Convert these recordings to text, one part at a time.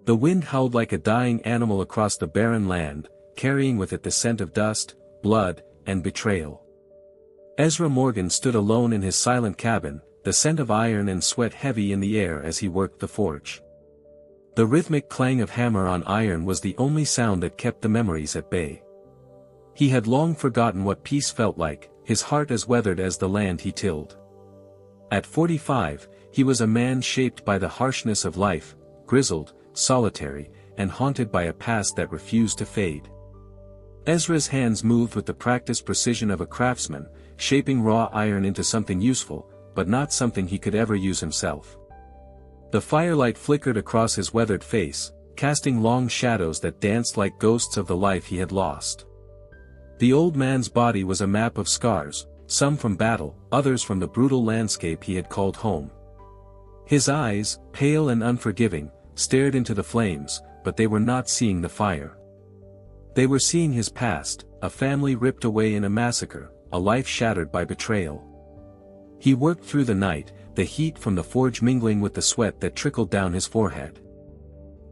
The wind howled like a dying animal across the barren land, carrying with it the scent of dust, blood, and betrayal. Ezra Morgan stood alone in his silent cabin, the scent of iron and sweat heavy in the air as he worked the forge. The rhythmic clang of hammer on iron was the only sound that kept the memories at bay. He had long forgotten what peace felt like, his heart as weathered as the land he tilled. At 45, he was a man shaped by the harshness of life, grizzled, solitary, and haunted by a past that refused to fade. Ezra's hands moved with the practiced precision of a craftsman, shaping raw iron into something useful, but not something he could ever use himself. The firelight flickered across his weathered face, casting long shadows that danced like ghosts of the life he had lost. The old man's body was a map of scars, some from battle, others from the brutal landscape he had called home. His eyes, pale and unforgiving, stared into the flames, but they were not seeing the fire. They were seeing his past, a family ripped away in a massacre, a life shattered by betrayal. He worked through the night, the heat from the forge mingling with the sweat that trickled down his forehead.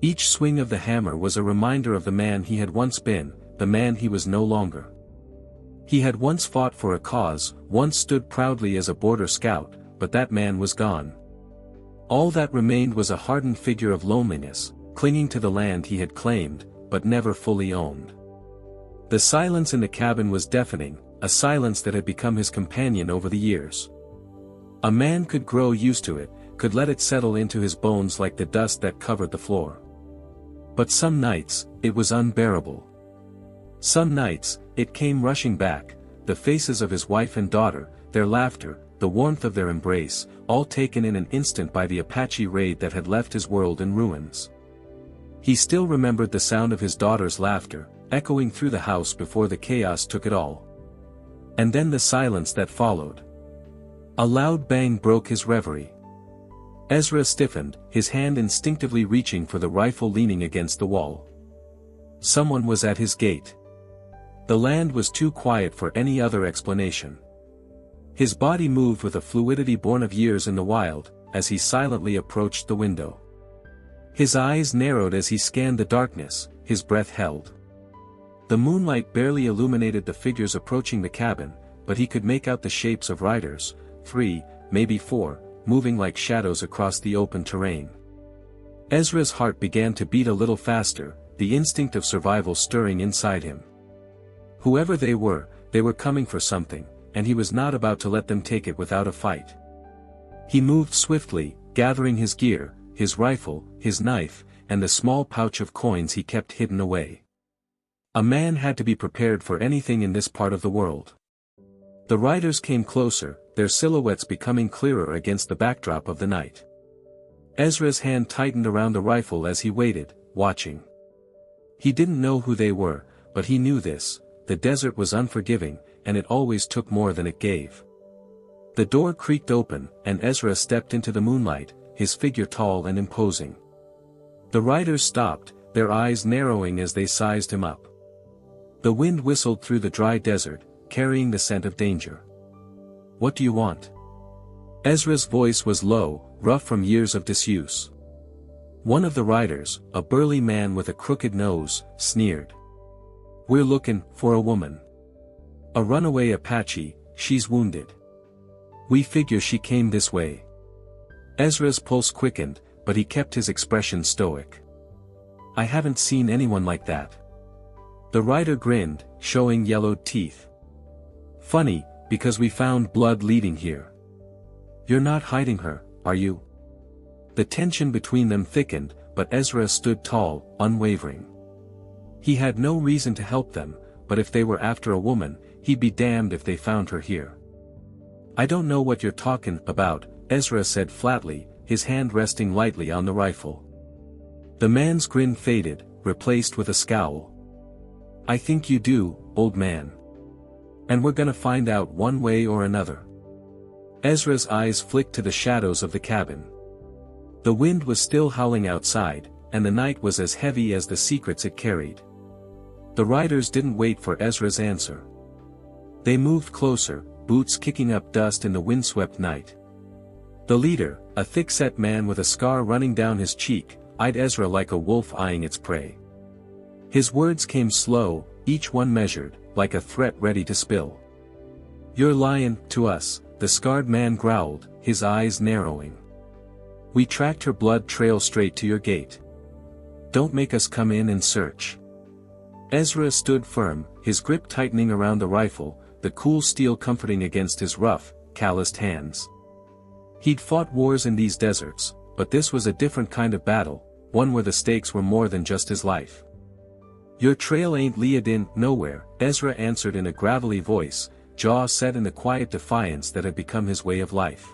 Each swing of the hammer was a reminder of the man he had once been, the man he was no longer. He had once fought for a cause, once stood proudly as a border scout, but that man was gone. All that remained was a hardened figure of loneliness, clinging to the land he had claimed, but never fully owned. The silence in the cabin was deafening, a silence that had become his companion over the years. A man could grow used to it, could let it settle into his bones like the dust that covered the floor. But some nights, it was unbearable. Some nights, it came rushing back, the faces of his wife and daughter, their laughter, the warmth of their embrace, all taken in an instant by the Apache raid that had left his world in ruins. He still remembered the sound of his daughter's laughter, echoing through the house before the chaos took it all. And then the silence that followed. A loud bang broke his reverie. Ezra stiffened, his hand instinctively reaching for the rifle leaning against the wall. Someone was at his gate. The land was too quiet for any other explanation. His body moved with a fluidity born of years in the wild, as he silently approached the window. His eyes narrowed as he scanned the darkness, his breath held. The moonlight barely illuminated the figures approaching the cabin, but he could make out the shapes of riders, 3, maybe 4, moving like shadows across the open terrain. Ezra's heart began to beat a little faster, the instinct of survival stirring inside him. Whoever they were coming for something, and he was not about to let them take it without a fight. He moved swiftly, gathering his gear, his rifle, his knife, and the small pouch of coins he kept hidden away. A man had to be prepared for anything in this part of the world. The riders came closer, their silhouettes becoming clearer against the backdrop of the night. Ezra's hand tightened around the rifle as he waited, watching. He didn't know who they were, but he knew this: the desert was unforgiving, and it always took more than it gave. The door creaked open, and Ezra stepped into the moonlight, his figure tall and imposing. The riders stopped, their eyes narrowing as they sized him up. The wind whistled through the dry desert, carrying the scent of danger. "What do you want?" Ezra's voice was low, rough from years of disuse. One of the riders, a burly man with a crooked nose, sneered. "We're looking for a woman. A runaway Apache, she's wounded. We figure she came this way." Ezra's pulse quickened, but he kept his expression stoic. "I haven't seen anyone like that." The rider grinned, showing yellowed teeth. "Funny, because we found blood leading here. You're not hiding her, are you?" The tension between them thickened, but Ezra stood tall, unwavering. He had no reason to help them, but if they were after a woman, he'd be damned if they found her here. "I don't know what you're talking about," Ezra said flatly, his hand resting lightly on the rifle. The man's grin faded, replaced with a scowl. "I think you do, old man. And we're gonna find out one way or another." Ezra's eyes flicked to the shadows of the cabin. The wind was still howling outside, and the night was as heavy as the secrets it carried. The riders didn't wait for Ezra's answer. They moved closer, boots kicking up dust in the windswept night. The leader, a thick-set man with a scar running down his cheek, eyed Ezra like a wolf eyeing its prey. His words came slow, each one measured, like a threat ready to spill. "You're lying to us," the scarred man growled, his eyes narrowing. "We tracked her blood trail straight to your gate. Don't make us come in and search." Ezra stood firm, his grip tightening around the rifle, the cool steel comforting against his rough, calloused hands. He'd fought wars in these deserts, but this was a different kind of battle, one where the stakes were more than just his life. "Your trail ain't leadin' nowhere," Ezra answered in a gravelly voice, jaw set in the quiet defiance that had become his way of life.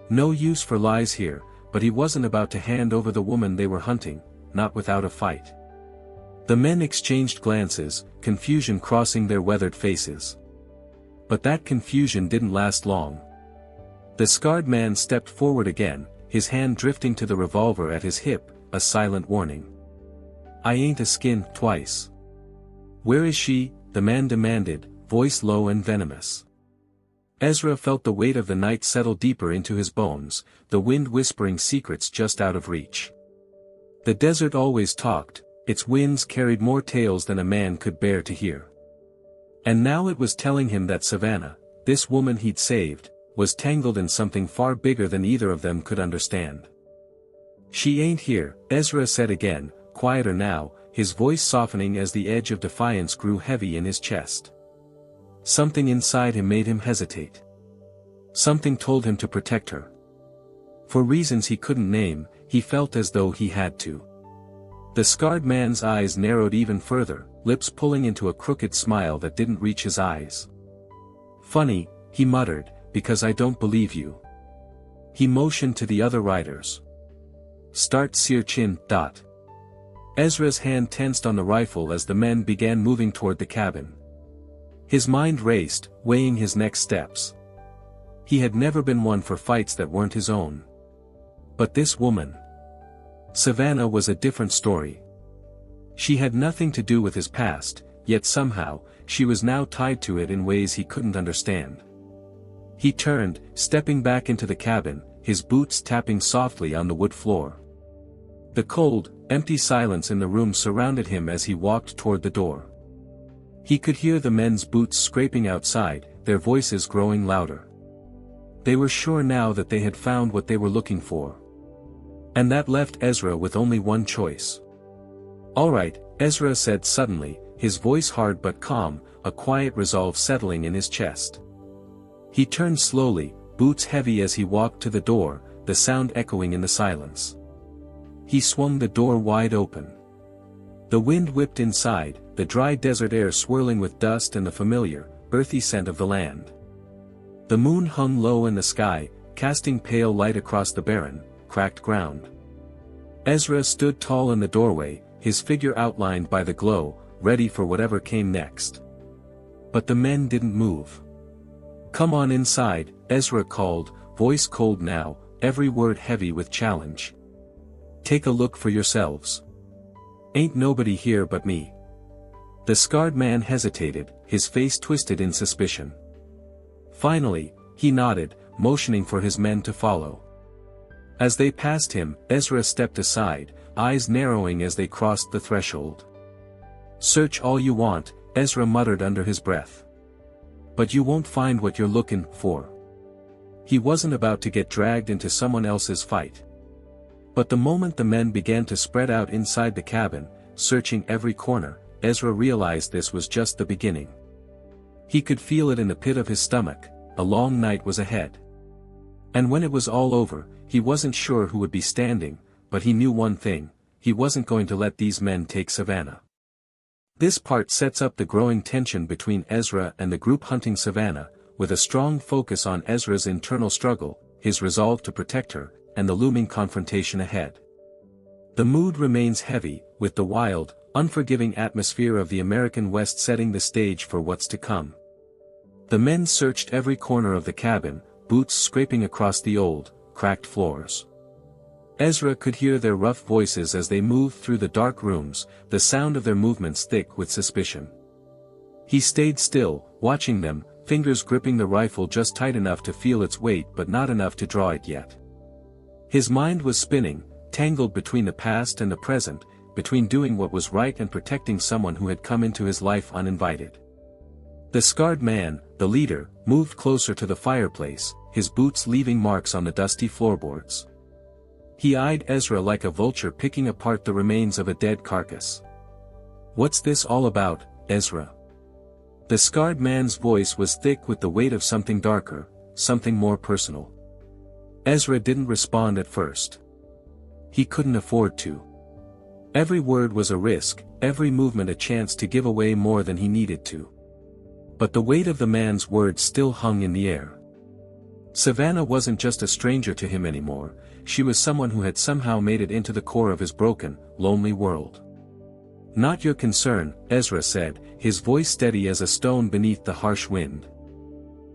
No use for lies here, but he wasn't about to hand over the woman they were hunting, not without a fight. The men exchanged glances, confusion crossing their weathered faces. But that confusion didn't last long. The scarred man stepped forward again, his hand drifting to the revolver at his hip, a silent warning. "I ain't a skin twice." "Where is she?" the man demanded, voice low and venomous. Ezra felt the weight of the night settle deeper into his bones, the wind whispering secrets just out of reach. The desert always talked, its winds carried more tales than a man could bear to hear. And now it was telling him that Savannah, this woman he'd saved, was tangled in something far bigger than either of them could understand. "She ain't here," Ezra said again, quieter now, his voice softening as the edge of defiance grew heavy in his chest. Something inside him made him hesitate. Something told him to protect her. For reasons he couldn't name, he felt as though he had to. The scarred man's eyes narrowed even further, lips pulling into a crooked smile that didn't reach his eyes. "Funny," he muttered, "because I don't believe you." He motioned to the other riders. "Start sear chin. Ezra's hand tensed on the rifle as the men began moving toward the cabin. His mind raced, weighing his next steps. He had never been one for fights that weren't his own. But this woman, Savannah, was a different story. She had nothing to do with his past, yet somehow, she was now tied to it in ways he couldn't understand. He turned, stepping back into the cabin, his boots tapping softly on the wood floor. The cold, empty silence in the room surrounded him as he walked toward the door. He could hear the men's boots scraping outside, their voices growing louder. They were sure now that they had found what they were looking for. And that left Ezra with only one choice. "All right," Ezra said suddenly, his voice hard but calm, a quiet resolve settling in his chest. He turned slowly, boots heavy as he walked to the door, the sound echoing in the silence. He swung the door wide open. The wind whipped inside, the dry desert air swirling with dust and the familiar, earthy scent of the land. The moon hung low in the sky, casting pale light across the barren, cracked ground. Ezra stood tall in the doorway, his figure outlined by the glow, ready for whatever came next. But the men didn't move. "Come on inside," Ezra called, voice cold now, every word heavy with challenge. "Take a look for yourselves. Ain't nobody here but me." The scarred man hesitated, his face twisted in suspicion. Finally, he nodded, motioning for his men to follow. As they passed him, Ezra stepped aside, eyes narrowing as they crossed the threshold. "Search all you want," Ezra muttered under his breath. "But you won't find what you're looking for." He wasn't about to get dragged into someone else's fight. But the moment the men began to spread out inside the cabin, searching every corner, Ezra realized this was just the beginning. He could feel it in the pit of his stomach, a long night was ahead. And when it was all over, he wasn't sure who would be standing, but he knew one thing: he wasn't going to let these men take Savannah. This part sets up the growing tension between Ezra and the group hunting Savannah, with a strong focus on Ezra's internal struggle, his resolve to protect her, and the looming confrontation ahead. The mood remains heavy, with the wild, unforgiving atmosphere of the American West setting the stage for what's to come. The men searched every corner of the cabin, boots scraping across the old, cracked floors. Ezra could hear their rough voices as they moved through the dark rooms, the sound of their movements thick with suspicion. He stayed still, watching them, fingers gripping the rifle just tight enough to feel its weight but not enough to draw it yet. His mind was spinning, tangled between the past and the present, between doing what was right and protecting someone who had come into his life uninvited. The scarred man, the leader, moved closer to the fireplace, his boots leaving marks on the dusty floorboards. He eyed Ezra like a vulture picking apart the remains of a dead carcass. "What's this all about, Ezra?" The scarred man's voice was thick with the weight of something darker, something more personal. Ezra didn't respond at first. He couldn't afford to. Every word was a risk, every movement a chance to give away more than he needed to. But the weight of the man's words still hung in the air. Savannah wasn't just a stranger to him anymore, she was someone who had somehow made it into the core of his broken, lonely world. "Not your concern," Ezra said, his voice steady as a stone beneath the harsh wind.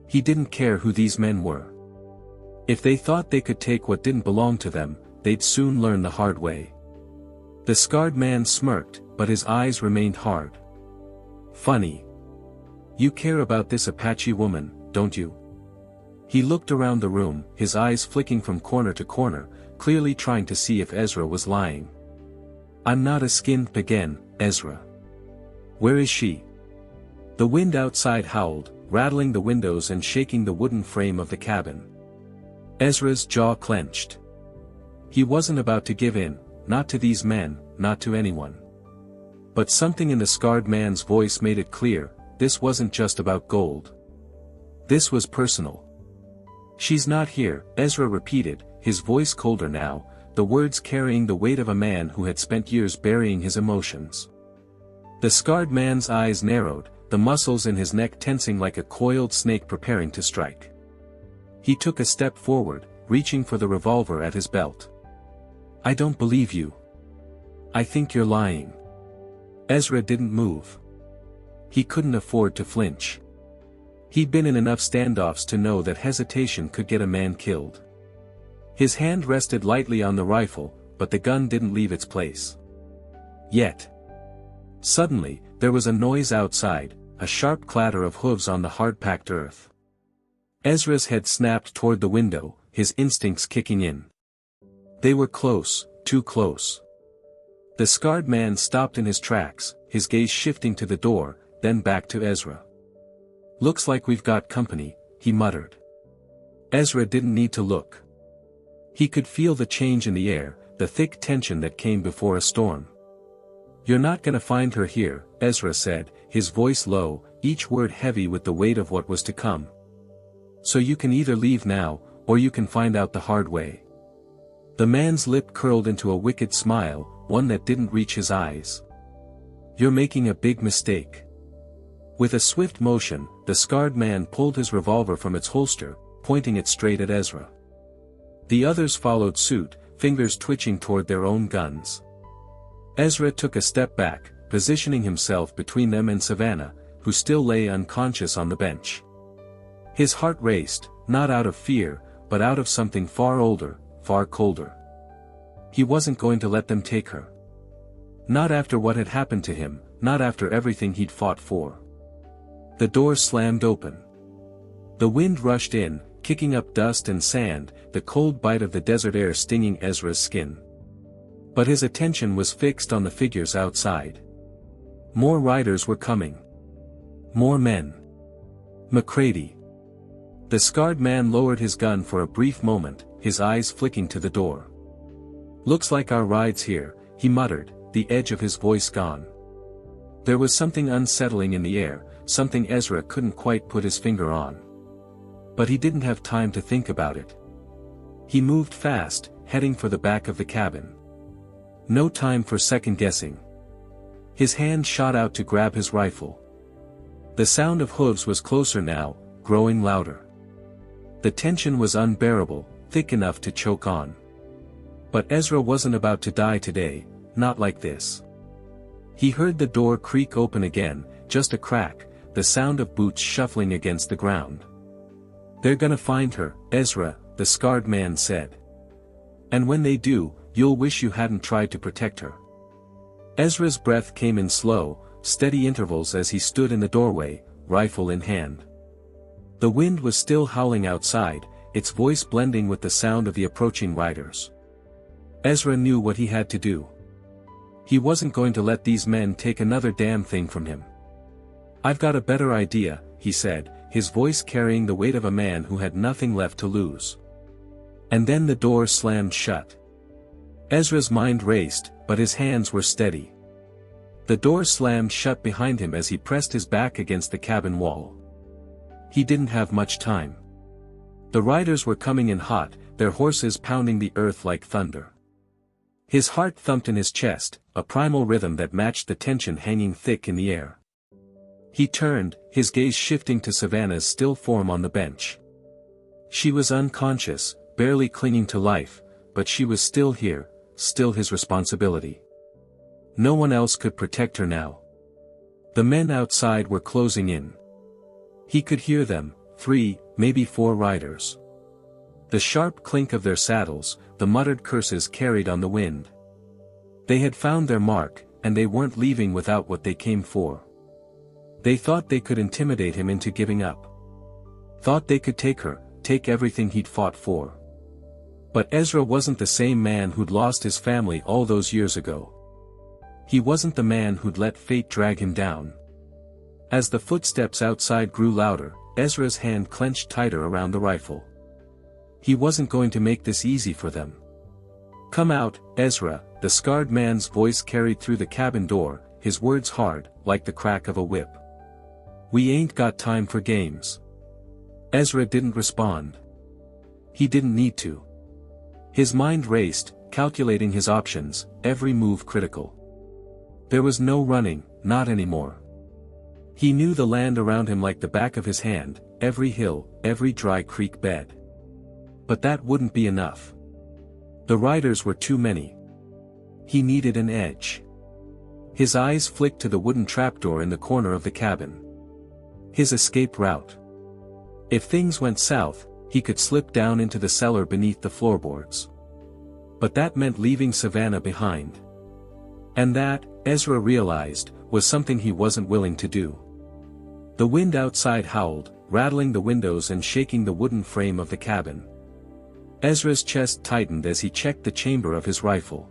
He didn't care who these men were. If they thought they could take what didn't belong to them, they'd soon learn the hard way. The scarred man smirked, but his eyes remained hard. "Funny. You care about this Apache woman, don't you?" He looked around the room, his eyes flicking from corner to corner, clearly trying to see if Ezra was lying. "I'm not a skinned pagan, Ezra. Where is she?" The wind outside howled, rattling the windows and shaking the wooden frame of the cabin. Ezra's jaw clenched. He wasn't about to give in, not to these men, not to anyone. But something in the scarred man's voice made it clear, this wasn't just about gold. This was personal. "She's not here," Ezra repeated, his voice colder now, the words carrying the weight of a man who had spent years burying his emotions. The scarred man's eyes narrowed, the muscles in his neck tensing like a coiled snake preparing to strike. He took a step forward, reaching for the revolver at his belt. "I don't believe you. I think you're lying." Ezra didn't move. He couldn't afford to flinch. He'd been in enough standoffs to know that hesitation could get a man killed. His hand rested lightly on the rifle, but the gun didn't leave its place. Yet. Suddenly, there was a noise outside, a sharp clatter of hooves on the hard-packed earth. Ezra's head snapped toward the window, his instincts kicking in. They were close, too close. The scarred man stopped in his tracks, his gaze shifting to the door, then back to Ezra. "Looks like we've got company," he muttered. Ezra didn't need to look. He could feel the change in the air, the thick tension that came before a storm. "You're not gonna find her here," Ezra said, his voice low, each word heavy with the weight of what was to come. "So you can either leave now, or you can find out the hard way." The man's lip curled into a wicked smile, one that didn't reach his eyes. "You're making a big mistake." With a swift motion, the scarred man pulled his revolver from its holster, pointing it straight at Ezra. The others followed suit, fingers twitching toward their own guns. Ezra took a step back, positioning himself between them and Savannah, who still lay unconscious on the bench. His heart raced, not out of fear, but out of something far older, far colder. He wasn't going to let them take her. Not after what had happened to him, not after everything he'd fought for. The door slammed open. The wind rushed in, kicking up dust and sand, the cold bite of the desert air stinging Ezra's skin. But his attention was fixed on the figures outside. More riders were coming. More men. McCready. The scarred man lowered his gun for a brief moment, his eyes flicking to the door. "Looks like our ride's here," he muttered, the edge of his voice gone. There was something unsettling in the air, something Ezra couldn't quite put his finger on. But he didn't have time to think about it. He moved fast, heading for the back of the cabin. No time for second-guessing. His hand shot out to grab his rifle. The sound of hooves was closer now, growing louder. The tension was unbearable, thick enough to choke on. But Ezra wasn't about to die today, not like this. He heard the door creak open again, just a crack, the sound of boots shuffling against the ground. "They're gonna find her, Ezra," the scarred man said. "And when they do, you'll wish you hadn't tried to protect her." Ezra's breath came in slow, steady intervals as he stood in the doorway, rifle in hand. The wind was still howling outside, its voice blending with the sound of the approaching riders. Ezra knew what he had to do. He wasn't going to let these men take another damn thing from him. "I've got a better idea," he said, his voice carrying the weight of a man who had nothing left to lose. And then the door slammed shut. Ezra's mind raced, but his hands were steady. The door slammed shut behind him as he pressed his back against the cabin wall. He didn't have much time. The riders were coming in hot, their horses pounding the earth like thunder. His heart thumped in his chest, a primal rhythm that matched the tension hanging thick in the air. He turned, his gaze shifting to Savannah's still form on the bench. She was unconscious, barely clinging to life, but she was still here, still his responsibility. No one else could protect her now. The men outside were closing in. He could hear them, 3, maybe 4 riders. The sharp clink of their saddles, the muttered curses carried on the wind. They had found their mark, and they weren't leaving without what they came for. They thought they could intimidate him into giving up. Thought they could take her, take everything he'd fought for. But Ezra wasn't the same man who'd lost his family all those years ago. He wasn't the man who'd let fate drag him down. As the footsteps outside grew louder, Ezra's hand clenched tighter around the rifle. He wasn't going to make this easy for them. "Come out, Ezra," the scarred man's voice carried through the cabin door, his words hard, like the crack of a whip. "We ain't got time for games." Ezra didn't respond. He didn't need to. His mind raced, calculating his options, every move critical. There was no running, not anymore. He knew the land around him like the back of his hand, every hill, every dry creek bed. But that wouldn't be enough. The riders were too many. He needed an edge. His eyes flicked to the wooden trapdoor in the corner of the cabin. His escape route. If things went south, he could slip down into the cellar beneath the floorboards. But that meant leaving Savannah behind. And that, Ezra realized, was something he wasn't willing to do. The wind outside howled, rattling the windows and shaking the wooden frame of the cabin. Ezra's chest tightened as he checked the chamber of his rifle.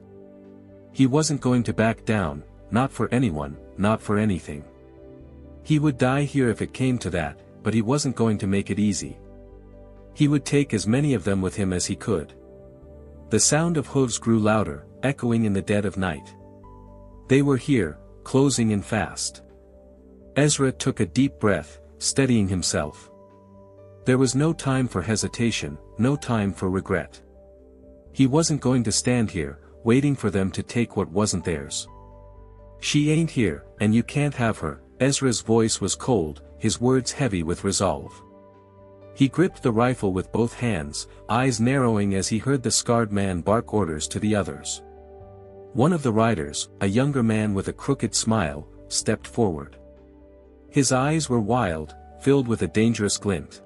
He wasn't going to back down, not for anyone, not for anything. He would die here if it came to that, but he wasn't going to make it easy. He would take as many of them with him as he could. The sound of hooves grew louder, echoing in the dead of night. They were here, closing in fast. Ezra took a deep breath, steadying himself. There was no time for hesitation, no time for regret. He wasn't going to stand here, waiting for them to take what wasn't theirs. "She ain't here, and you can't have her." Ezra's voice was cold, his words heavy with resolve. He gripped the rifle with both hands, eyes narrowing as he heard the scarred man bark orders to the others. One of the riders, a younger man with a crooked smile, stepped forward. His eyes were wild, filled with a dangerous glint.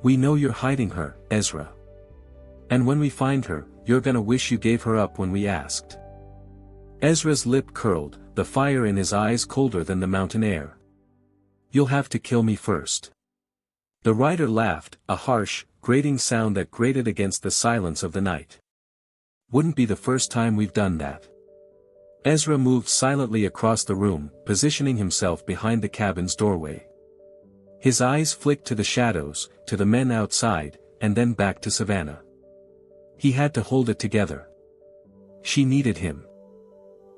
"We know you're hiding her, Ezra. And when we find her, you're gonna wish you gave her up when we asked." Ezra's lip curled, the fire in his eyes colder than the mountain air. "You'll have to kill me first." The rider laughed, a harsh, grating sound that grated against the silence of the night. "Wouldn't be the first time we've done that." Ezra moved silently across the room, positioning himself behind the cabin's doorway. His eyes flicked to the shadows, to the men outside, and then back to Savannah. He had to hold it together. She needed him.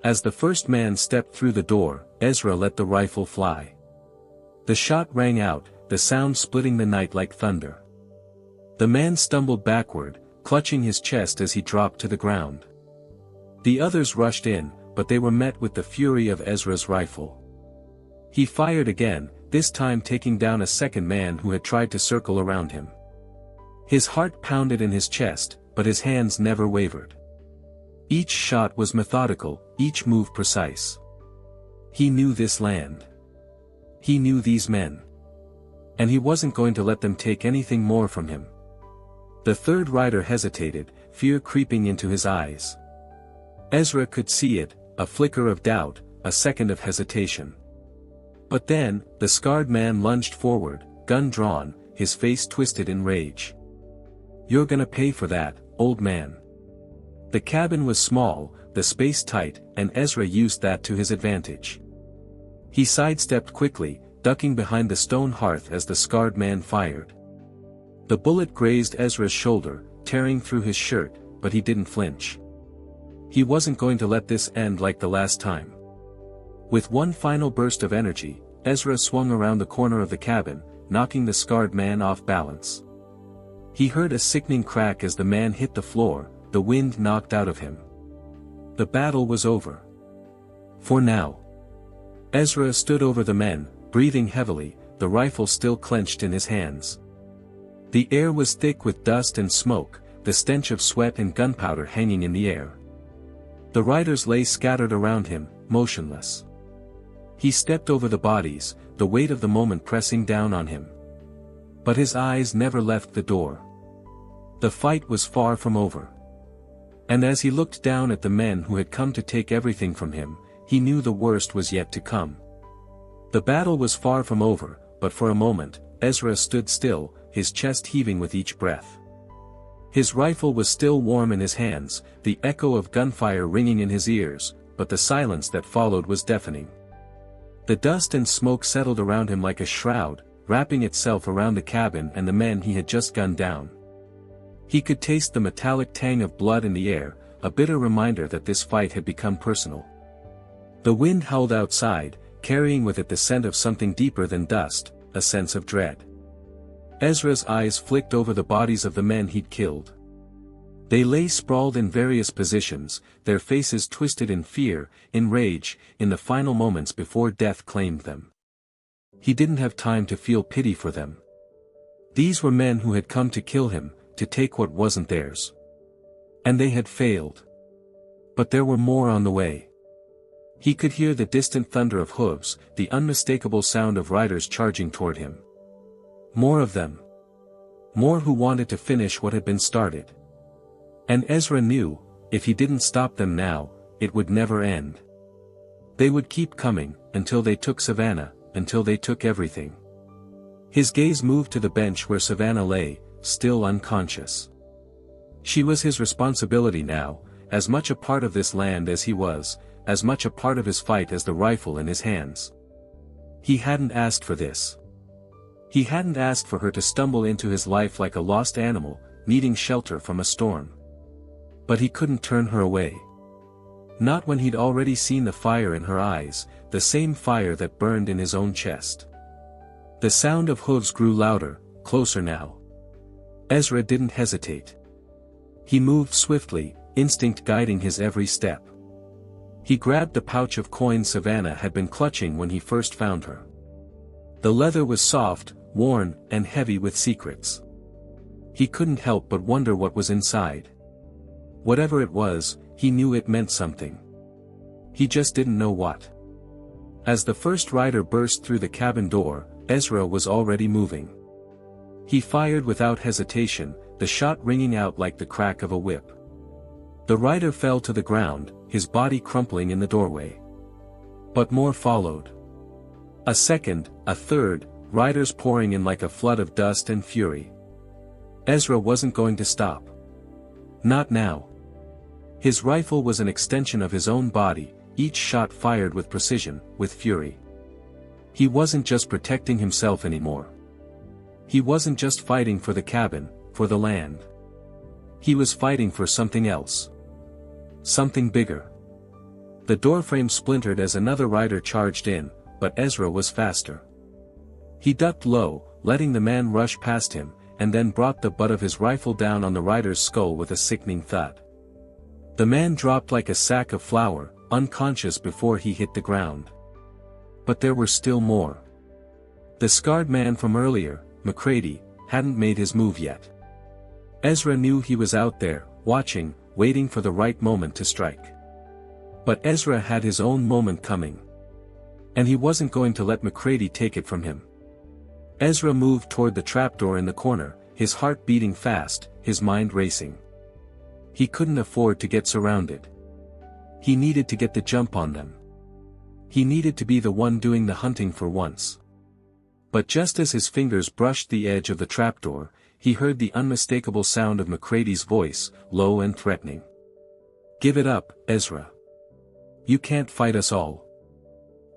As the first man stepped through the door, Ezra let the rifle fly. The shot rang out, the sound splitting the night like thunder. The man stumbled backward, clutching his chest as he dropped to the ground. The others rushed in, but they were met with the fury of Ezra's rifle. He fired again, this time taking down a second man who had tried to circle around him. His heart pounded in his chest, but his hands never wavered. Each shot was methodical, each move precise. He knew this land. He knew these men. And he wasn't going to let them take anything more from him. The third rider hesitated, fear creeping into his eyes. Ezra could see it, a flicker of doubt, a second of hesitation. But then, the scarred man lunged forward, gun drawn, his face twisted in rage. "You're gonna pay for that, old man." The cabin was small, the space tight, and Ezra used that to his advantage. He sidestepped quickly, ducking behind the stone hearth as the scarred man fired. The bullet grazed Ezra's shoulder, tearing through his shirt, but he didn't flinch. He wasn't going to let this end like the last time. With one final burst of energy, Ezra swung around the corner of the cabin, knocking the scarred man off balance. He heard a sickening crack as the man hit the floor, the wind knocked out of him. The battle was over. For now. Ezra stood over the men, breathing heavily, the rifle still clenched in his hands. The air was thick with dust and smoke, the stench of sweat and gunpowder hanging in the air. The riders lay scattered around him, motionless. He stepped over the bodies, the weight of the moment pressing down on him. But his eyes never left the door. The fight was far from over. And as he looked down at the men who had come to take everything from him, he knew the worst was yet to come. The battle was far from over, but for a moment, Ezra stood still, his chest heaving with each breath. His rifle was still warm in his hands, the echo of gunfire ringing in his ears, but the silence that followed was deafening. The dust and smoke settled around him like a shroud, wrapping itself around the cabin and the men he had just gunned down. He could taste the metallic tang of blood in the air, a bitter reminder that this fight had become personal. The wind howled outside, carrying with it the scent of something deeper than dust, a sense of dread. Ezra's eyes flicked over the bodies of the men he'd killed. They lay sprawled in various positions, their faces twisted in fear, in rage, in the final moments before death claimed them. He didn't have time to feel pity for them. These were men who had come to kill him, to take what wasn't theirs. And they had failed. But there were more on the way. He could hear the distant thunder of hooves, the unmistakable sound of riders charging toward him. More of them. More who wanted to finish what had been started. And Ezra knew, if he didn't stop them now, it would never end. They would keep coming, until they took Savannah, until they took everything. His gaze moved to the bench where Savannah lay, still unconscious. She was his responsibility now, as much a part of this land as he was, as much a part of his fight as the rifle in his hands. He hadn't asked for this. He hadn't asked for her to stumble into his life like a lost animal, needing shelter from a storm. But he couldn't turn her away. Not when he'd already seen the fire in her eyes, the same fire that burned in his own chest. The sound of hooves grew louder, closer now. Ezra didn't hesitate. He moved swiftly, instinct guiding his every step. He grabbed the pouch of coins Savannah had been clutching when he first found her. The leather was soft, worn, and heavy with secrets. He couldn't help but wonder what was inside. Whatever it was, he knew it meant something. He just didn't know what. As the first rider burst through the cabin door, Ezra was already moving. He fired without hesitation, the shot ringing out like the crack of a whip. The rider fell to the ground, his body crumpling in the doorway. But more followed. A second, a third, riders pouring in like a flood of dust and fury. Ezra wasn't going to stop. Not now. His rifle was an extension of his own body, each shot fired with precision, with fury. He wasn't just protecting himself anymore. He wasn't just fighting for the cabin, for the land. He was fighting for something else. Something bigger. The doorframe splintered as another rider charged in, but Ezra was faster. He ducked low, letting the man rush past him, and then brought the butt of his rifle down on the rider's skull with a sickening thud. The man dropped like a sack of flour, unconscious before he hit the ground. But there were still more. The scarred man from earlier, McCready, hadn't made his move yet. Ezra knew he was out there, watching, waiting for the right moment to strike. But Ezra had his own moment coming. And he wasn't going to let McCready take it from him. Ezra moved toward the trapdoor in the corner, his heart beating fast, his mind racing. He couldn't afford to get surrounded. He needed to get the jump on them. He needed to be the one doing the hunting for once. But just as his fingers brushed the edge of the trapdoor, he heard the unmistakable sound of McCready's voice, low and threatening. Give it up, Ezra. You can't fight us all.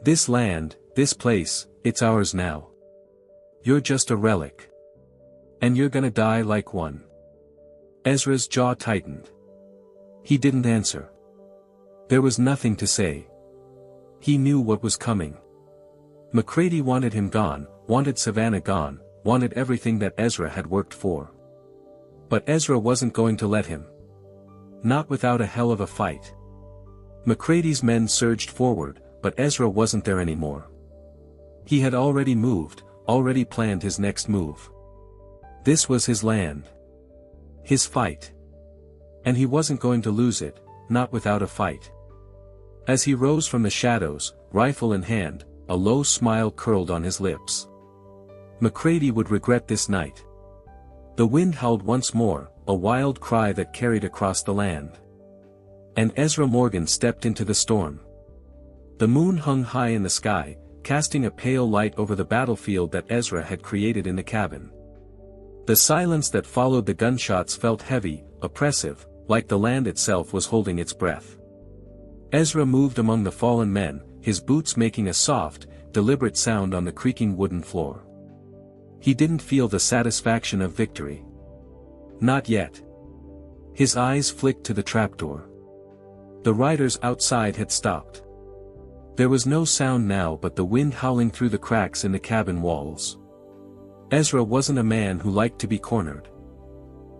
This land, this place, it's ours now. You're just a relic. And you're gonna die like one. Ezra's jaw tightened. He didn't answer. There was nothing to say. He knew what was coming. McCready wanted him gone, wanted Savannah gone, wanted everything that Ezra had worked for. But Ezra wasn't going to let him. Not without a hell of a fight. McCready's men surged forward, but Ezra wasn't there anymore. He had already moved, already planned his next move. This was his land. His fight. And he wasn't going to lose it, not without a fight. As he rose from the shadows, rifle in hand, a low smile curled on his lips. McCready would regret this night. The wind howled once more, a wild cry that carried across the land. And Ezra Morgan stepped into the storm. The moon hung high in the sky, casting a pale light over the battlefield that Ezra had created in the cabin. The silence that followed the gunshots felt heavy, oppressive, like the land itself was holding its breath. Ezra moved among the fallen men, his boots making a soft, deliberate sound on the creaking wooden floor. He didn't feel the satisfaction of victory. Not yet. His eyes flicked to the trapdoor. The riders outside had stopped. There was no sound now but the wind howling through the cracks in the cabin walls. Ezra wasn't a man who liked to be cornered.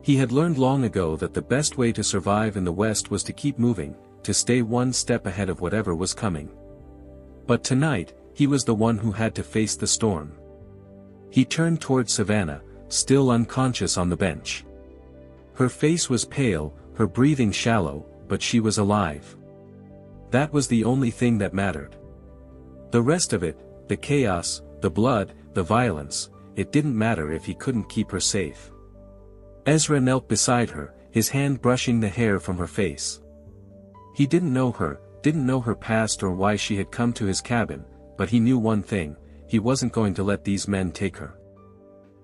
He had learned long ago that the best way to survive in the West was to keep moving, to stay one step ahead of whatever was coming. But tonight, he was the one who had to face the storm. He turned toward Savannah, still unconscious on the bench. Her face was pale, her breathing shallow, but she was alive. That was the only thing that mattered. The rest of it, the chaos, the blood, the violence, it didn't matter if he couldn't keep her safe. Ezra knelt beside her, his hand brushing the hair from her face. He didn't know her past or why she had come to his cabin, but he knew one thing, he wasn't going to let these men take her.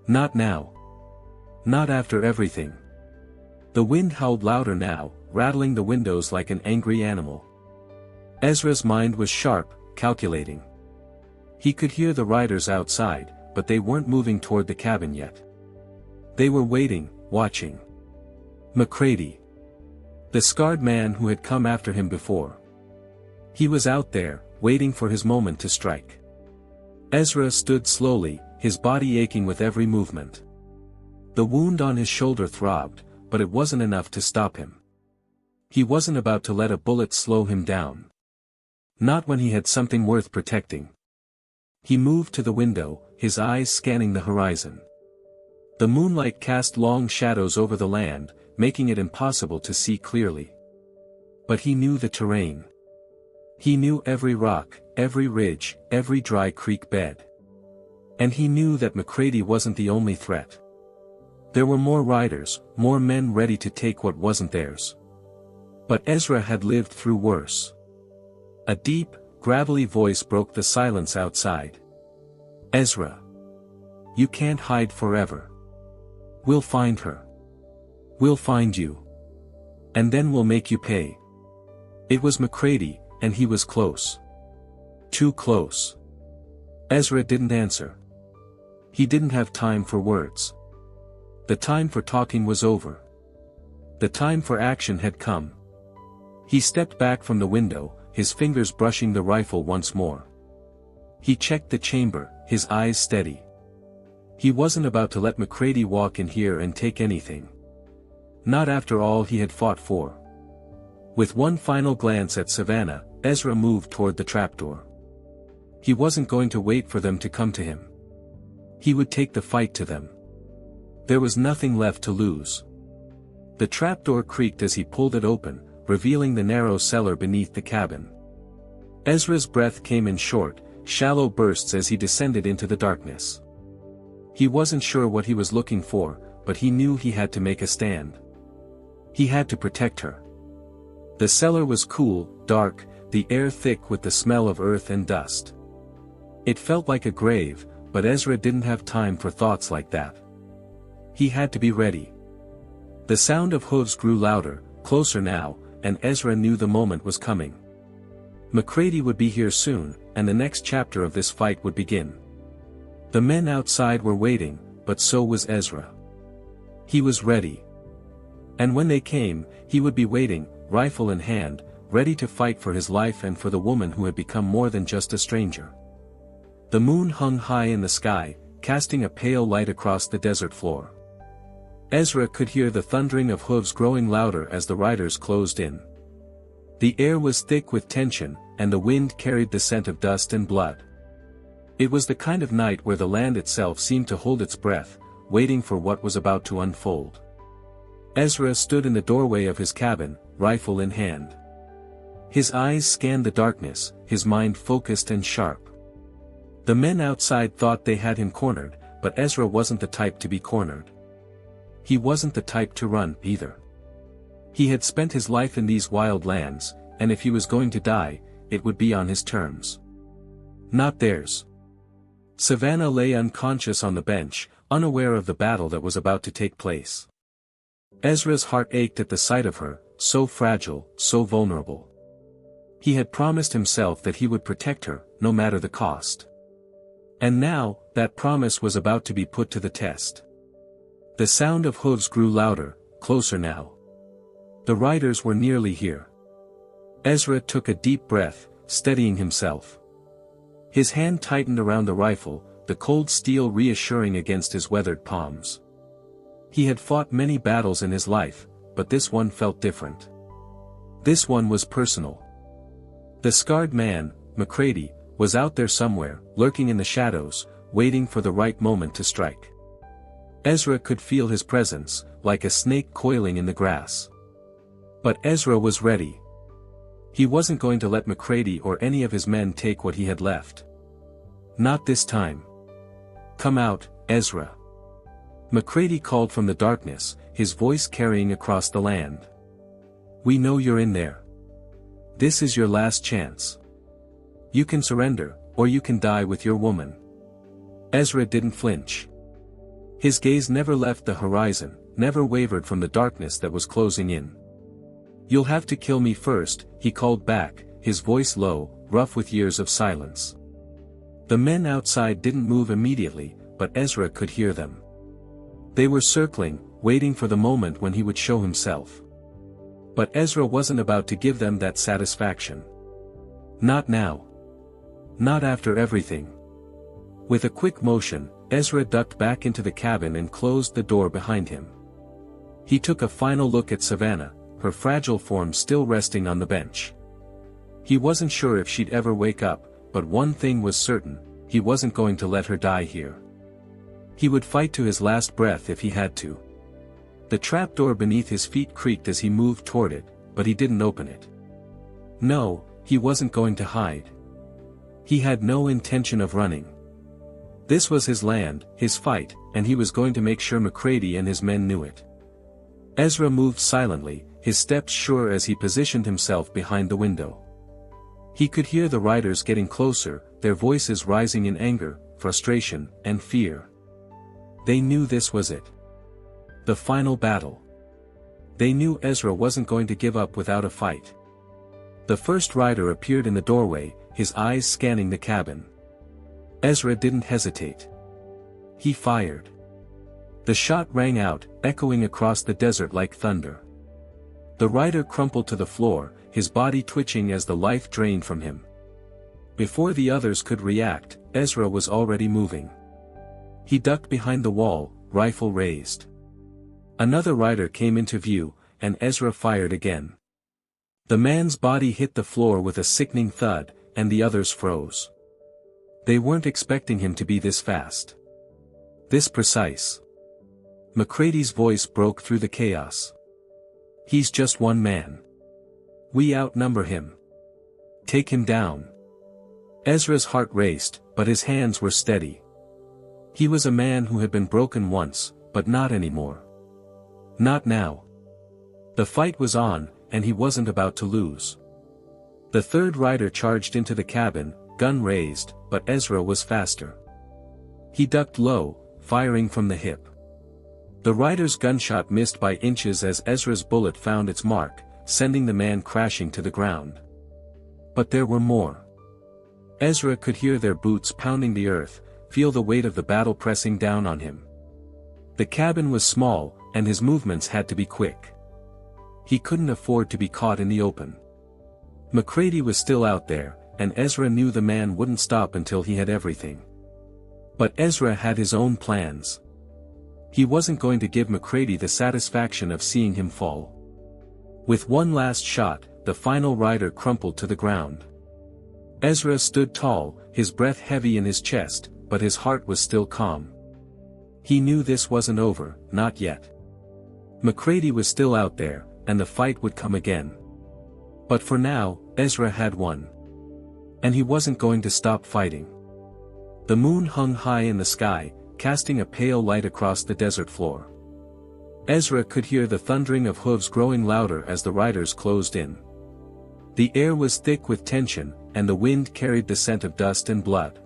Not now. Not after everything. The wind howled louder now, rattling the windows like an angry animal. Ezra's mind was sharp, calculating. He could hear the riders outside, but they weren't moving toward the cabin yet. They were waiting, watching. McCready. The scarred man who had come after him before. He was out there, waiting for his moment to strike. Ezra stood slowly, his body aching with every movement. The wound on his shoulder throbbed, but it wasn't enough to stop him. He wasn't about to let a bullet slow him down. Not when he had something worth protecting. He moved to the window, his eyes scanning the horizon. The moonlight cast long shadows over the land, making it impossible to see clearly. But he knew the terrain. He knew every rock, every ridge, every dry creek bed. And he knew that McCready wasn't the only threat. There were more riders, more men ready to take what wasn't theirs. But Ezra had lived through worse. A deep, gravelly voice broke the silence outside. Ezra. You can't hide forever. We'll find her. We'll find you. And then we'll make you pay. It was McCready, and he was close. Too close. Ezra didn't answer. He didn't have time for words. The time for talking was over. The time for action had come. He stepped back from the window, his fingers brushing the rifle once more. He checked the chamber, his eyes steady. He wasn't about to let McCready walk in here and take anything. Not after all he had fought for. With one final glance at Savannah, Ezra moved toward the trapdoor. He wasn't going to wait for them to come to him. He would take the fight to them. There was nothing left to lose. The trapdoor creaked as he pulled it open, revealing the narrow cellar beneath the cabin. Ezra's breath came in short, shallow bursts as he descended into the darkness. He wasn't sure what he was looking for, but he knew he had to make a stand. He had to protect her. The cellar was cool, dark, the air thick with the smell of earth and dust. It felt like a grave, but Ezra didn't have time for thoughts like that. He had to be ready. The sound of hooves grew louder, closer now, and Ezra knew the moment was coming. McCready would be here soon, and the next chapter of this fight would begin. The men outside were waiting, but so was Ezra. He was ready. And when they came, he would be waiting, rifle in hand, ready to fight for his life and for the woman who had become more than just a stranger. The moon hung high in the sky, casting a pale light across the desert floor. Ezra could hear the thundering of hooves growing louder as the riders closed in. The air was thick with tension, and the wind carried the scent of dust and blood. It was the kind of night where the land itself seemed to hold its breath, waiting for what was about to unfold. Ezra stood in the doorway of his cabin, rifle in hand. His eyes scanned the darkness, his mind focused and sharp. The men outside thought they had him cornered, but Ezra wasn't the type to be cornered. He wasn't the type to run, either. He had spent his life in these wild lands, and if he was going to die, it would be on his terms. Not theirs. Savannah lay unconscious on the bench, unaware of the battle that was about to take place. Ezra's heart ached at the sight of her, so fragile, so vulnerable. He had promised himself that he would protect her, no matter the cost. And now, that promise was about to be put to the test. The sound of hooves grew louder, closer now. The riders were nearly here. Ezra took a deep breath, steadying himself. His hand tightened around the rifle, the cold steel reassuring against his weathered palms. He had fought many battles in his life, but this one felt different. This one was personal. The scarred man, McCready, was out there somewhere, lurking in the shadows, waiting for the right moment to strike. Ezra could feel his presence, like a snake coiling in the grass. But Ezra was ready. He wasn't going to let McCready or any of his men take what he had left. Not this time. Come out, Ezra. McCready called from the darkness, his voice carrying across the land. We know you're in there. This is your last chance. You can surrender, or you can die with your woman. Ezra didn't flinch. His gaze never left the horizon, never wavered from the darkness that was closing in. You'll have to kill me first, he called back, his voice low, rough with years of silence. The men outside didn't move immediately, but Ezra could hear them. They were circling, waiting for the moment when he would show himself. But Ezra wasn't about to give them that satisfaction. Not now. Not after everything. With a quick motion, Ezra ducked back into the cabin and closed the door behind him. He took a final look at Savannah, her fragile form still resting on the bench. He wasn't sure if she'd ever wake up, but one thing was certain, he wasn't going to let her die here. He would fight to his last breath if he had to. The trapdoor beneath his feet creaked as he moved toward it, but he didn't open it. No, he wasn't going to hide. He had no intention of running. This was his land, his fight, and he was going to make sure McCready and his men knew it. Ezra moved silently, his steps sure as he positioned himself behind the window. He could hear the riders getting closer, their voices rising in anger, frustration, and fear. They knew this was it. The final battle. They knew Ezra wasn't going to give up without a fight. The first rider appeared in the doorway, his eyes scanning the cabin. Ezra didn't hesitate. He fired. The shot rang out, echoing across the desert like thunder. The rider crumpled to the floor, his body twitching as the life drained from him. Before the others could react, Ezra was already moving. He ducked behind the wall, rifle raised. Another rider came into view, and Ezra fired again. The man's body hit the floor with a sickening thud, and the others froze. They weren't expecting him to be this fast. This precise. McCready's voice broke through the chaos. He's just one man. We outnumber him. Take him down. Ezra's heart raced, but his hands were steady. He was a man who had been broken once, but not anymore. Not now. The fight was on, and he wasn't about to lose. The third rider charged into the cabin, gun raised, but Ezra was faster. He ducked low, firing from the hip. The rider's gunshot missed by inches as Ezra's bullet found its mark, sending the man crashing to the ground. But there were more. Ezra could hear their boots pounding the earth, feel the weight of the battle pressing down on him. The cabin was small, and his movements had to be quick. He couldn't afford to be caught in the open. McCready was still out there, and Ezra knew the man wouldn't stop until he had everything. But Ezra had his own plans. He wasn't going to give McCready the satisfaction of seeing him fall. With one last shot, the final rider crumpled to the ground. Ezra stood tall, his breath heavy in his chest, but his heart was still calm. He knew this wasn't over, not yet. McCready was still out there, and the fight would come again. But for now, Ezra had won. And he wasn't going to stop fighting. The moon hung high in the sky, casting a pale light across the desert floor. Ezra could hear the thundering of hooves growing louder as the riders closed in. The air was thick with tension, and the wind carried the scent of dust and blood.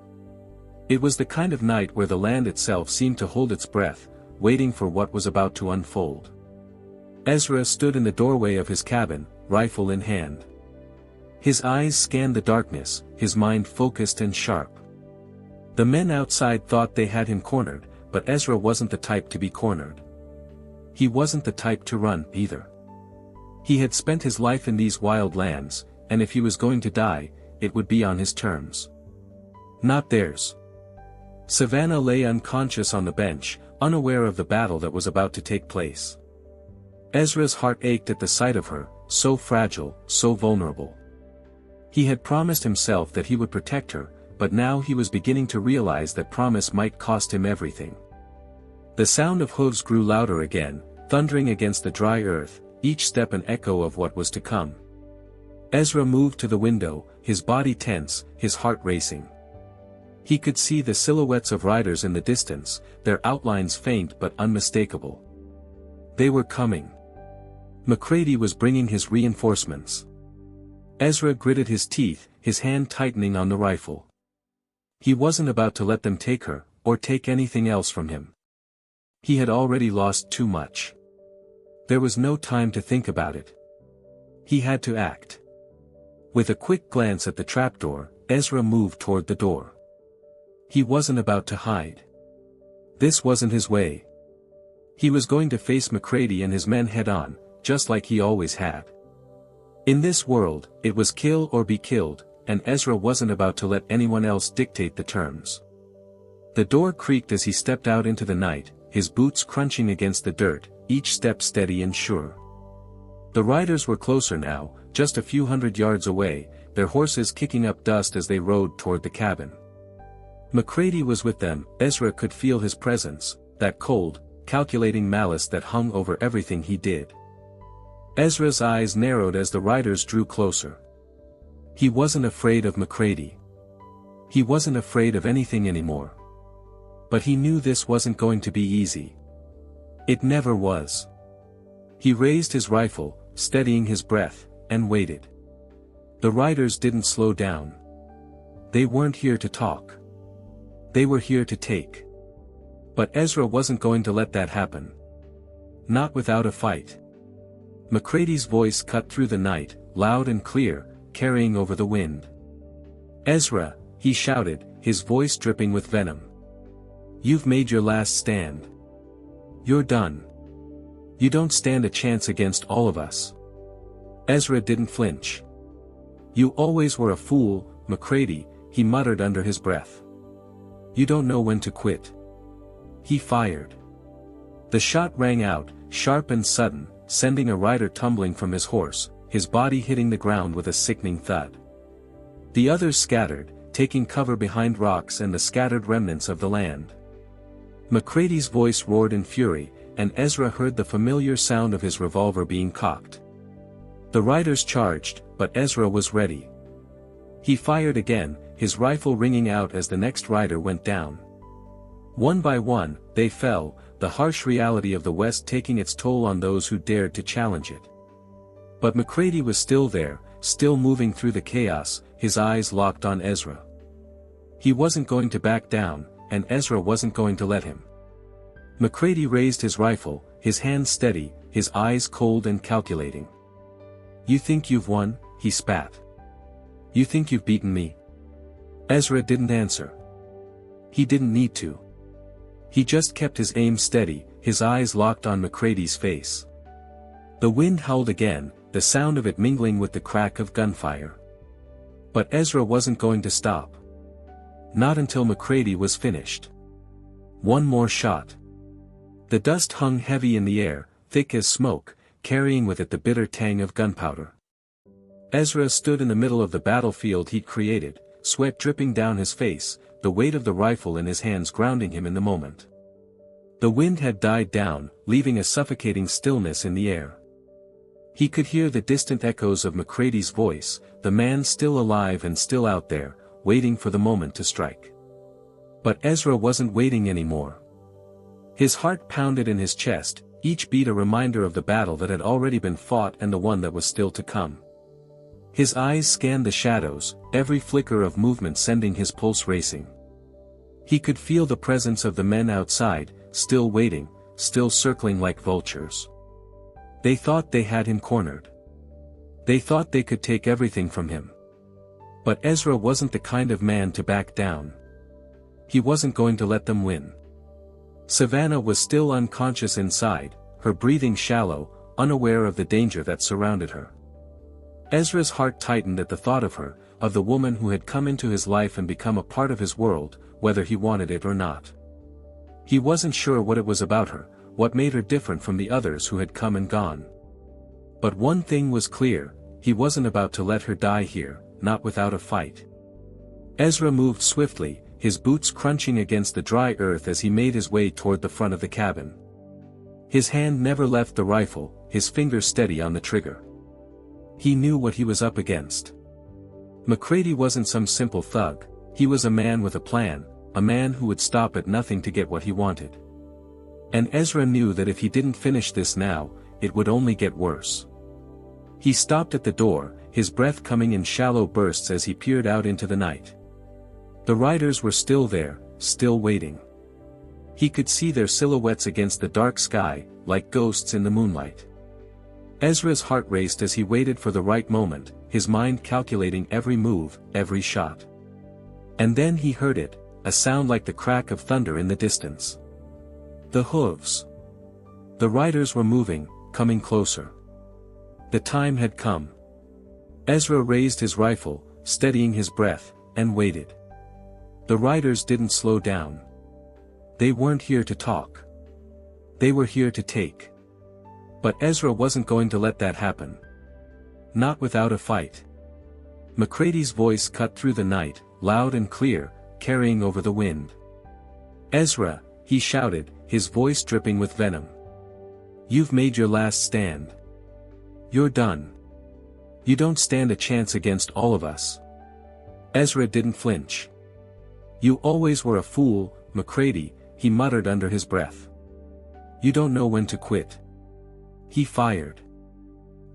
It was the kind of night where the land itself seemed to hold its breath, waiting for what was about to unfold. Ezra stood in the doorway of his cabin, rifle in hand. His eyes scanned the darkness, his mind focused and sharp. The men outside thought they had him cornered, but Ezra wasn't the type to be cornered. He wasn't the type to run, either. He had spent his life in these wild lands, and if he was going to die, it would be on his terms. Not theirs. Savannah lay unconscious on the bench, unaware of the battle that was about to take place. Ezra's heart ached at the sight of her, so fragile, so vulnerable. He had promised himself that he would protect her, but now he was beginning to realize that promise might cost him everything. The sound of hooves grew louder again, thundering against the dry earth, each step an echo of what was to come. Ezra moved to the window, his body tense, his heart racing. He could see the silhouettes of riders in the distance, their outlines faint but unmistakable. They were coming. McCready was bringing his reinforcements. Ezra gritted his teeth, his hand tightening on the rifle. He wasn't about to let them take her, or take anything else from him. He had already lost too much. There was no time to think about it. He had to act. With a quick glance at the trapdoor, Ezra moved toward the door. He wasn't about to hide. This wasn't his way. He was going to face McCready and his men head-on, just like he always had. In this world, it was kill or be killed, and Ezra wasn't about to let anyone else dictate the terms. The door creaked as he stepped out into the night, his boots crunching against the dirt, each step steady and sure. The riders were closer now, just a few hundred yards away, their horses kicking up dust as they rode toward the cabin. McCready was with them. Ezra could feel his presence, that cold, calculating malice that hung over everything he did. Ezra's eyes narrowed as the riders drew closer. He wasn't afraid of McCready. He wasn't afraid of anything anymore. But he knew this wasn't going to be easy. It never was. He raised his rifle, steadying his breath, and waited. The riders didn't slow down. They weren't here to talk. They were here to take. But Ezra wasn't going to let that happen. Not without a fight. McCready's voice cut through the night, loud and clear, carrying over the wind. "Ezra," he shouted, his voice dripping with venom. "You've made your last stand. You're done. You don't stand a chance against all of us." Ezra didn't flinch. "You always were a fool, McCready," he muttered under his breath. "You don't know when to quit." He fired. The shot rang out, sharp and sudden, sending a rider tumbling from his horse, his body hitting the ground with a sickening thud. The others scattered, taking cover behind rocks and the scattered remnants of the land. McCready's voice roared in fury, and Ezra heard the familiar sound of his revolver being cocked. The riders charged, but Ezra was ready. He fired again, his rifle ringing out as the next rider went down. One by one, they fell, the harsh reality of the West taking its toll on those who dared to challenge it. But McCready was still there, still moving through the chaos, his eyes locked on Ezra. He wasn't going to back down, and Ezra wasn't going to let him. McCready raised his rifle, his hands steady, his eyes cold and calculating. "You think you've won?" he spat. "You think you've beaten me?" Ezra didn't answer. He didn't need to. He just kept his aim steady, his eyes locked on McCready's face. The wind howled again, the sound of it mingling with the crack of gunfire. But Ezra wasn't going to stop. Not until McCready was finished. One more shot. The dust hung heavy in the air, thick as smoke, carrying with it the bitter tang of gunpowder. Ezra stood in the middle of the battlefield he'd created, sweat dripping down his face, the weight of the rifle in his hands grounding him in the moment. The wind had died down, leaving a suffocating stillness in the air. He could hear the distant echoes of McCready's voice, the man still alive and still out there, waiting for the moment to strike. But Ezra wasn't waiting anymore. His heart pounded in his chest, each beat a reminder of the battle that had already been fought and the one that was still to come. His eyes scanned the shadows, every flicker of movement sending his pulse racing. He could feel the presence of the men outside, still waiting, still circling like vultures. They thought they had him cornered. They thought they could take everything from him. But Ezra wasn't the kind of man to back down. He wasn't going to let them win. Savannah was still unconscious inside, her breathing shallow, unaware of the danger that surrounded her. Ezra's heart tightened at the thought of her, of the woman who had come into his life and become a part of his world, whether he wanted it or not. He wasn't sure what it was about her, what made her different from the others who had come and gone. But one thing was clear, he wasn't about to let her die here, not without a fight. Ezra moved swiftly, his boots crunching against the dry earth as he made his way toward the front of the cabin. His hand never left the rifle, his fingers steady on the trigger. He knew what he was up against. McCready wasn't some simple thug, he was a man with a plan, a man who would stop at nothing to get what he wanted. And Ezra knew that if he didn't finish this now, it would only get worse. He stopped at the door, his breath coming in shallow bursts as he peered out into the night. The riders were still there, still waiting. He could see their silhouettes against the dark sky, like ghosts in the moonlight. Ezra's heart raced as he waited for the right moment, his mind calculating every move, every shot. And then he heard it, a sound like the crack of thunder in the distance. The hooves. The riders were moving, coming closer. The time had come. Ezra raised his rifle, steadying his breath, and waited. The riders didn't slow down. They weren't here to talk. They were here to take. But Ezra wasn't going to let that happen. Not without a fight. McCready's voice cut through the night, loud and clear, carrying over the wind. "Ezra," he shouted, his voice dripping with venom. "You've made your last stand. You're done. You don't stand a chance against all of us." Ezra didn't flinch. "You always were a fool, McCready," he muttered under his breath. "You don't know when to quit." He fired.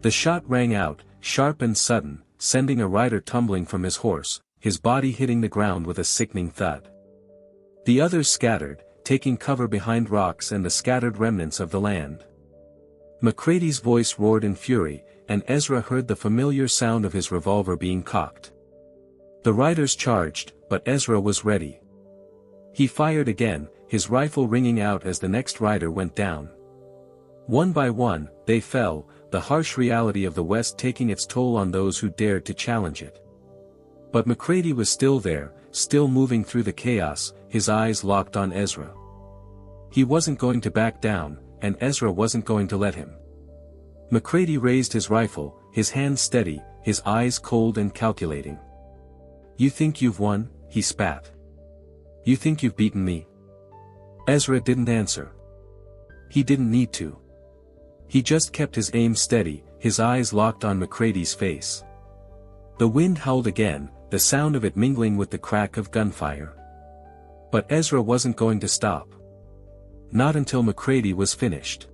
The shot rang out, sharp and sudden, sending a rider tumbling from his horse, his body hitting the ground with a sickening thud. The others scattered, taking cover behind rocks and the scattered remnants of the land. McCready's voice roared in fury, and Ezra heard the familiar sound of his revolver being cocked. The riders charged, but Ezra was ready. He fired again, his rifle ringing out as the next rider went down. One by one, they fell, the harsh reality of the West taking its toll on those who dared to challenge it. But McCready was still there, still moving through the chaos, his eyes locked on Ezra. He wasn't going to back down, and Ezra wasn't going to let him. McCready raised his rifle, his hand steady, his eyes cold and calculating. "You think you've won?" he spat. "You think you've beaten me?" Ezra didn't answer. He didn't need to. He just kept his aim steady, his eyes locked on McCready's face. The wind howled again, the sound of it mingling with the crack of gunfire. But Ezra wasn't going to stop. Not until McCready was finished.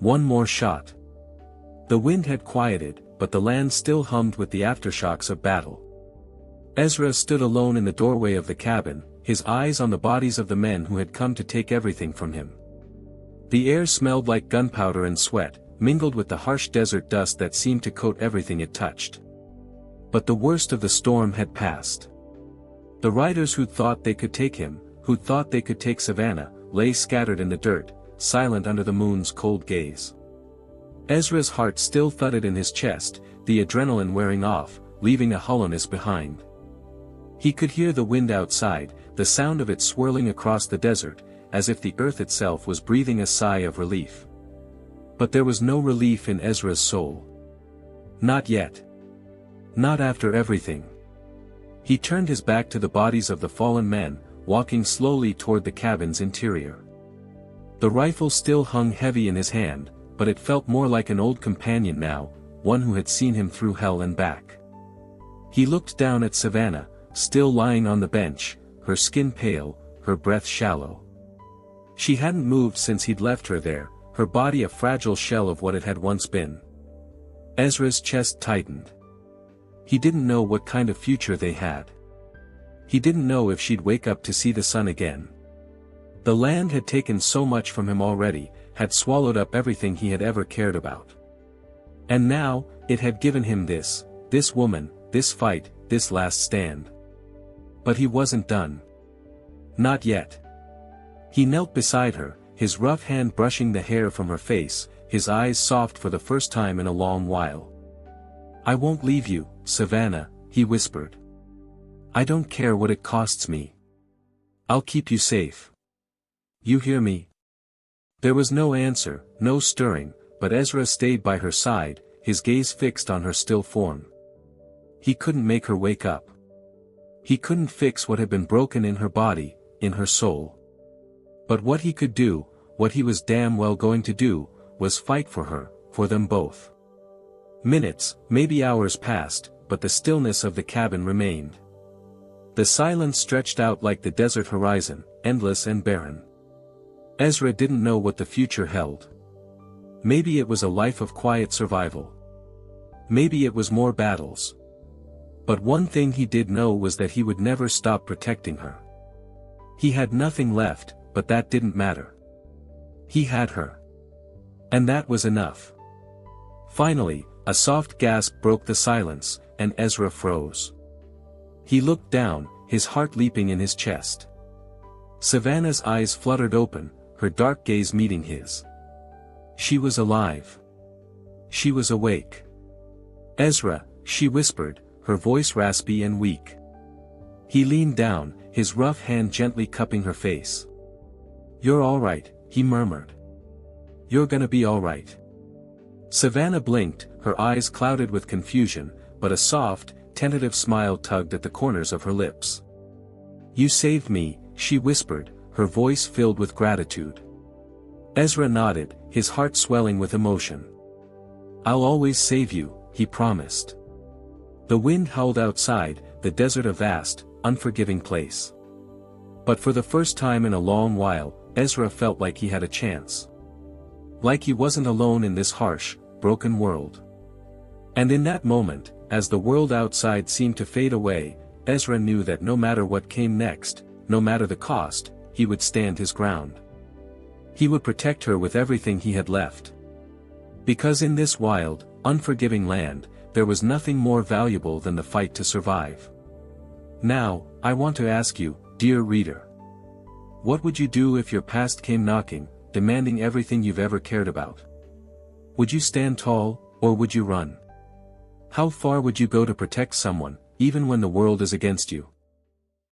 One more shot. The wind had quieted, but the land still hummed with the aftershocks of battle. Ezra stood alone in the doorway of the cabin, his eyes on the bodies of the men who had come to take everything from him. The air smelled like gunpowder and sweat, mingled with the harsh desert dust that seemed to coat everything it touched. But the worst of the storm had passed. The riders who'd thought they could take him, who'd thought they could take Savannah, lay scattered in the dirt, silent under the moon's cold gaze. Ezra's heart still thudded in his chest, the adrenaline wearing off, leaving a hollowness behind. He could hear the wind outside, the sound of it swirling across the desert, as if the earth itself was breathing a sigh of relief. But there was no relief in Ezra's soul. Not yet. Not after everything. He turned his back to the bodies of the fallen men, walking slowly toward the cabin's interior. The rifle still hung heavy in his hand, but it felt more like an old companion now, one who had seen him through hell and back. He looked down at Savannah, still lying on the bench, her skin pale, her breath shallow. She hadn't moved since he'd left her there, her body a fragile shell of what it had once been. Ezra's chest tightened. He didn't know what kind of future they had. He didn't know if she'd wake up to see the sun again. The land had taken so much from him already, had swallowed up everything he had ever cared about. And now, it had given him this woman, this fight, this last stand. But he wasn't done. Not yet. He knelt beside her, his rough hand brushing the hair from her face, his eyes soft for the first time in a long while. "I won't leave you, Savannah," he whispered. "I don't care what it costs me. I'll keep you safe. You hear me?" There was no answer, no stirring, but Ezra stayed by her side, his gaze fixed on her still form. He couldn't make her wake up. He couldn't fix what had been broken in her body, in her soul. But what he could do, what he was damn well going to do, was fight for her, for them both. Minutes, maybe hours passed, but the stillness of the cabin remained. The silence stretched out like the desert horizon, endless and barren. Ezra didn't know what the future held. Maybe it was a life of quiet survival. Maybe it was more battles. But one thing he did know was that he would never stop protecting her. He had nothing left, but that didn't matter. He had her. And that was enough. Finally, a soft gasp broke the silence, and Ezra froze. He looked down, his heart leaping in his chest. Savannah's eyes fluttered open, her dark gaze meeting his. She was alive. She was awake. "Ezra," she whispered, her voice raspy and weak. He leaned down, his rough hand gently cupping her face. "You're all right," he murmured. "You're gonna be all right." Savannah blinked, her eyes clouded with confusion, but a soft, tentative smile tugged at the corners of her lips. "You saved me," she whispered, her voice filled with gratitude. Ezra nodded, his heart swelling with emotion. "I'll always save you," he promised. The wind howled outside, the desert a vast, unforgiving place. But for the first time in a long while, Ezra felt like he had a chance. Like he wasn't alone in this harsh, broken world. And in that moment, as the world outside seemed to fade away, Ezra knew that no matter what came next, no matter the cost, he would stand his ground. He would protect her with everything he had left. Because in this wild, unforgiving land, there was nothing more valuable than the fight to survive. Now, I want to ask you, dear reader. What would you do if your past came knocking, demanding everything you've ever cared about? Would you stand tall, or would you run? How far would you go to protect someone, even when the world is against you?